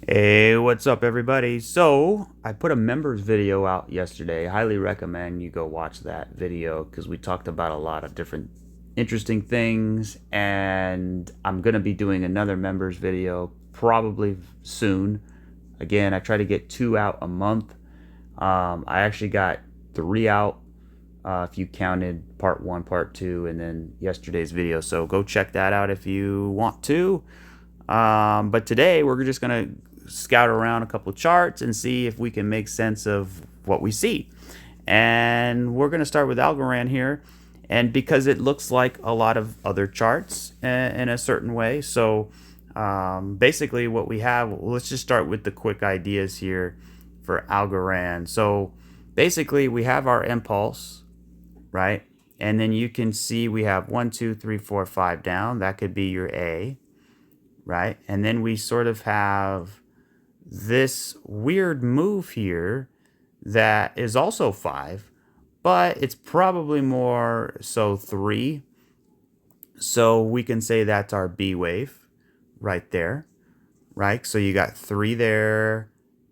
Hey, what's up everybody? So, I put a members video out yesterday. Highly recommend you go watch that video because we talked about a lot of different interesting things, and I'm going to be doing another members video probably soon. Again, I try to get 2 out a month. I actually got 3 out if you counted part 1, part 2, and then yesterday's video. So go check that out if you want to. But today we're just going to scout around a couple of charts and see if we can make sense of what we see. And we're going to start with Algorand here. And because it looks like a lot of other charts in a certain way. So basically what we have, let's just start with the quick ideas here for Algorand. So basically we have our impulse, right? And then you can see we have 1, 2, 3, 4, 5 down. That could be your A. Right? And then we sort of have this weird move here that is also 5, but it's probably more so 3. So we can say that's our B wave right there, right? So you got 3 there,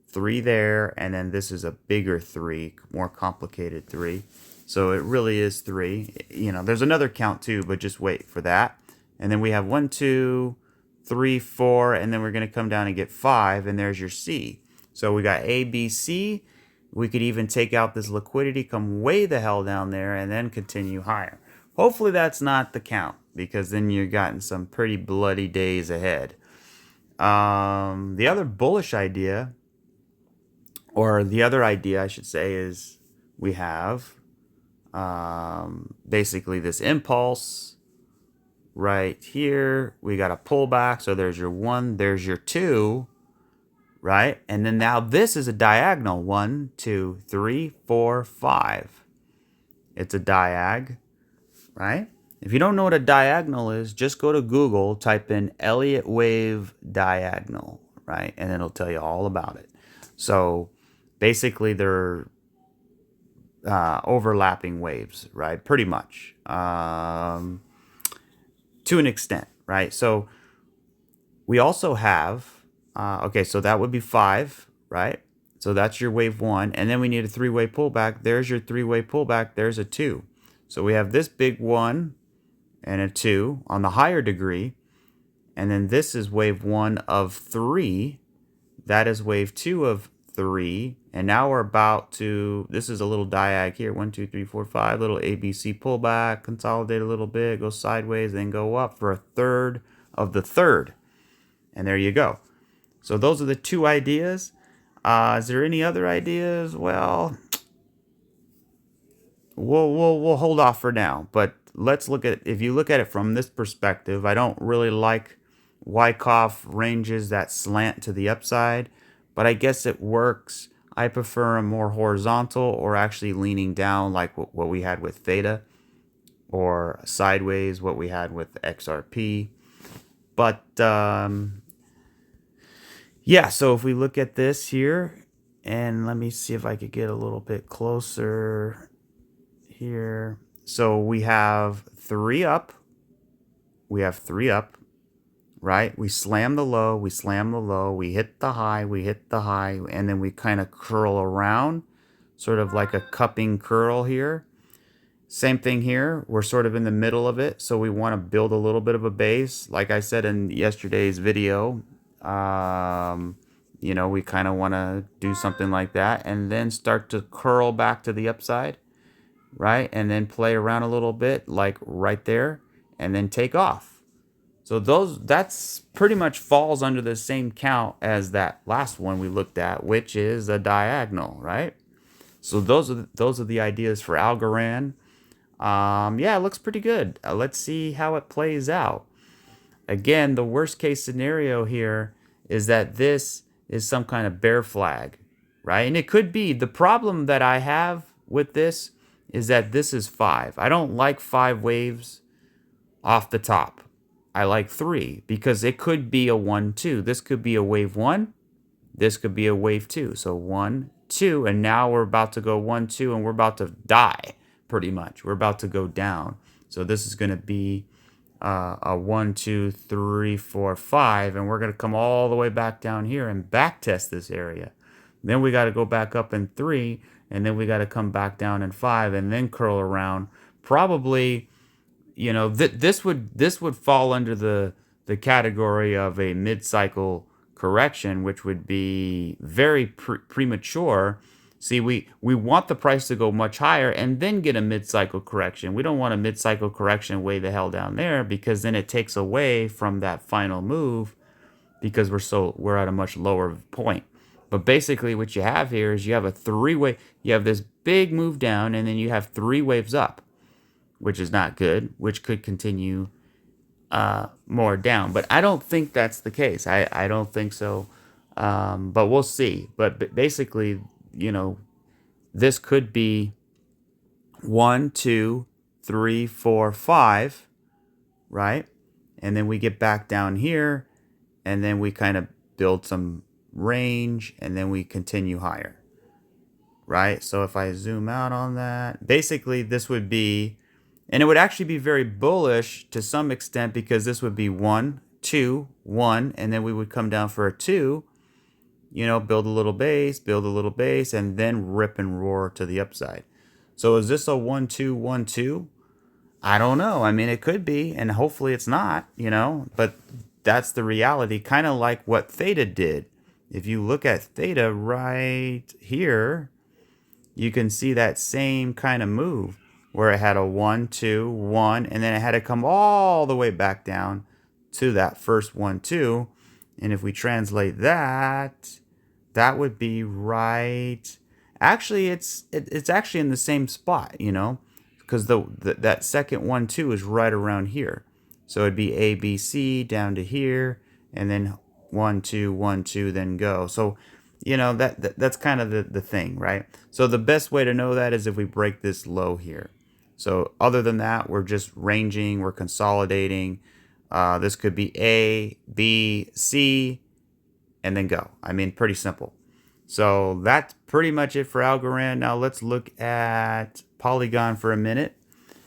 3 there, and then this is a bigger 3, more complicated 3. So it really is 3. You know, there's another count too, but just wait for that. And then we have 1, 2, 3, 4, and then we're going to come down and get 5, and there's your C. So we got A, B, C. We could even take out this liquidity, come way the hell down there, and then continue higher. Hopefully that's not the count, because then you're gotten some pretty bloody days ahead. The other bullish idea, or the other idea I should say, is we have basically this impulse right here. We got a pullback, so there's your 1, there's your 2, right? And then now this is a diagonal. 1, 2, 3, 4, 5. It's a diag, right? If you don't know what a diagonal is, just go to Google, type in Elliott wave diagonal, right? And it'll tell you all about it. So basically they're overlapping waves, right? Pretty much. To an extent, right? So we also have, okay, so that would be 5, right? So that's your wave 1. And then we need a 3-way pullback. There's your 3-way pullback. There's a 2. So we have this big 1 and a 2 on the higher degree. And then this is wave 1 of 3. That is wave 2 of 3. And now we're about to, this is a little diag here. 1, 2, 3, 4, 5. Little ABC pullback, consolidate a little bit, go sideways, then go up for a third of the third. And there you go. So those are the 2 ideas. Is there any other ideas? Well, we'll hold off for now. But let's look at, if you look at it from this perspective, I don't really like Wyckoff ranges that slant to the upside, but I guess it works. I prefer a more horizontal, or actually leaning down like what we had with THETA, or sideways what we had with XRP. But yeah, so if we look at this here, and let me see if I could get a little bit closer here. So we have 3 up. We have 3 up. Right? We slam the low, we slam the low, we hit the high, we hit the high, and then we kind of curl around, sort of like a cupping curl here. Same thing here. We're sort of in the middle of it, so we want to build a little bit of a base. Like I said in yesterday's video, you know, we kind of want to do something like that, and then start to curl back to the upside, right? And then play around a little bit, like right there, and then take off. So that's pretty much falls under the same count as that last one we looked at, which is a diagonal, right? So those are the ideas for Algorand. Yeah, it looks pretty good. Let's see how it plays out. Again, the worst case scenario here is that this is some kind of bear flag, right? And it could be. The problem that I have with this is that this is 5. I don't like 5 waves off the top. I like 3 because it could be a 1, 2. This could be a wave 1. This could be a wave 2. So 1, 2, and now we're about to go 1, 2, and we're about to die pretty much. We're about to go down. So this is going to be a 1, 2, 3, 4, 5, and we're going to come all the way back down here and back test this area. Then we got to go back up in 3, and then we got to come back down in 5, and then curl around. Probably, you know, this would fall under the category of a mid-cycle correction, which would be very premature. See, we want the price to go much higher and then get a mid-cycle correction. We don't want a mid-cycle correction way the hell down there, because then it takes away from that final move, because we're at a much lower point. But basically what you have here is you have a three-way, you have this big move down, and then you have 3 waves up, which is not good, which could continue more down. But I don't think that's the case. I don't think so. But we'll see. But basically, you know, this could be 1, 2, 3, 4, 5, right? And then we get back down here, and then we kind of build some range, and then we continue higher, right? So if I zoom out on that, basically this would be, and it would actually be very bullish to some extent, because this would be 1, 2, 1, and then we would come down for a 2, you know, build a little base, and then rip and roar to the upside. So is this a 1, 2, 1, 2? I don't know. I mean, it could be, and hopefully it's not, you know, but that's the reality, kind of like what THETA did. If you look at THETA right here, you can see that same kind of move where it had a 1, 2, 1, and then it had to come all the way back down to that first 1, 2. And if we translate that, that would be right. Actually, it's actually in the same spot, you know, because that second 1, 2 is right around here. So it'd be A, B, C down to here, and then 1, 2, 1, 2, then go. So, you know, that's kind of the thing, right? So the best way to know that is if we break this low here. So other than that, we're just ranging, we're consolidating. This could be A, B, C, and then go. I mean, pretty simple. So that's pretty much it for Algorand. Now let's look at Polygon for a minute.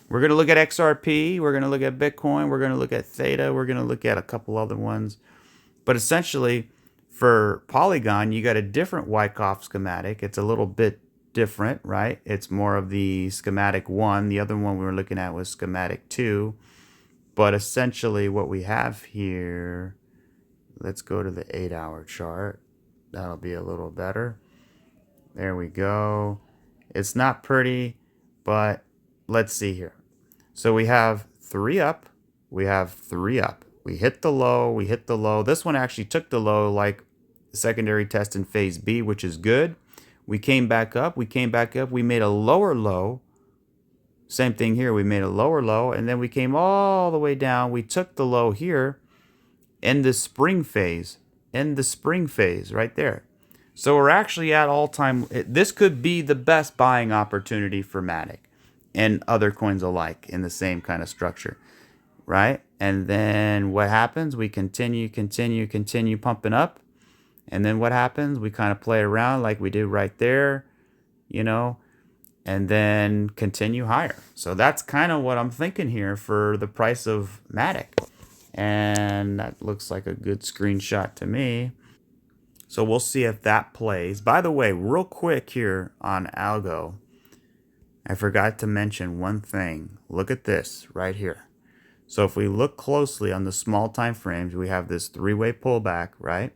We're going to look at XRP. We're going to look at Bitcoin. We're going to look at THETA. We're going to look at a couple other ones. But essentially, for Polygon, you got a different Wyckoff schematic. It's a little bit different, right? It's more of the schematic 1. The other one we were looking at was schematic 2. But essentially what we have here, let's go to the 8-hour chart. That'll be a little better. There we go. It's not pretty, but let's see here. So we have 3 up. We have 3 up. We hit the low. We hit the low. This one actually took the low like the secondary test in phase B, which is good. We came back up. We came back up. We made a lower low. Same thing here. We made a lower low, and then we came all the way down. We took the low here in the spring phase. In the spring phase right there. So we're actually at all-time. This could be the best buying opportunity for Matic and other coins alike in the same kind of structure, right? And then what happens? We continue pumping up. And then what happens? We kind of play around like we did right there, you know, and then continue higher. So that's kind of what I'm thinking here for the price of Matic. And that looks like a good screenshot to me. So we'll see if that plays. By the way, real quick here on Algo, I forgot to mention one thing. Look at this right here. So if we look closely on the small time frames, we have this 3-way pullback, right?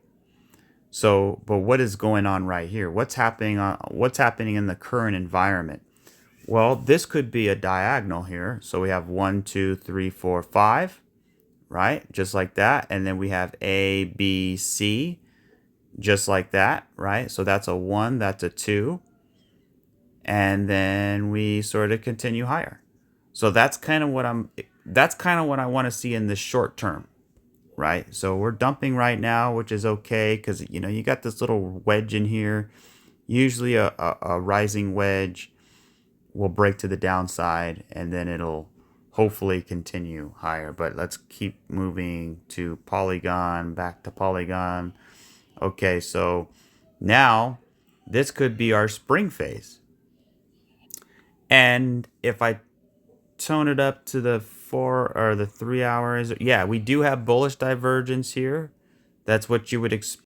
So, but what is going on right here? What's happening in the current environment? Well, this could be a diagonal here. So we have 1, 2, 3, 4, 5, right? Just like that. And then we have A, B, C, just like that, right? So that's a 1, that's a 2. And then we sort of continue higher. So that's kind of what I want to see in the short term, right? So we're dumping right now, which is okay, because you know you got this little wedge in here. Usually a rising wedge will break to the downside, and then it'll hopefully continue higher. But let's keep moving to Polygon, back to Polygon. Okay, so now this could be our spring phase. And if I tone it up to the the 3 hours. Yeah, we do have bullish divergence here. That's what you would expect.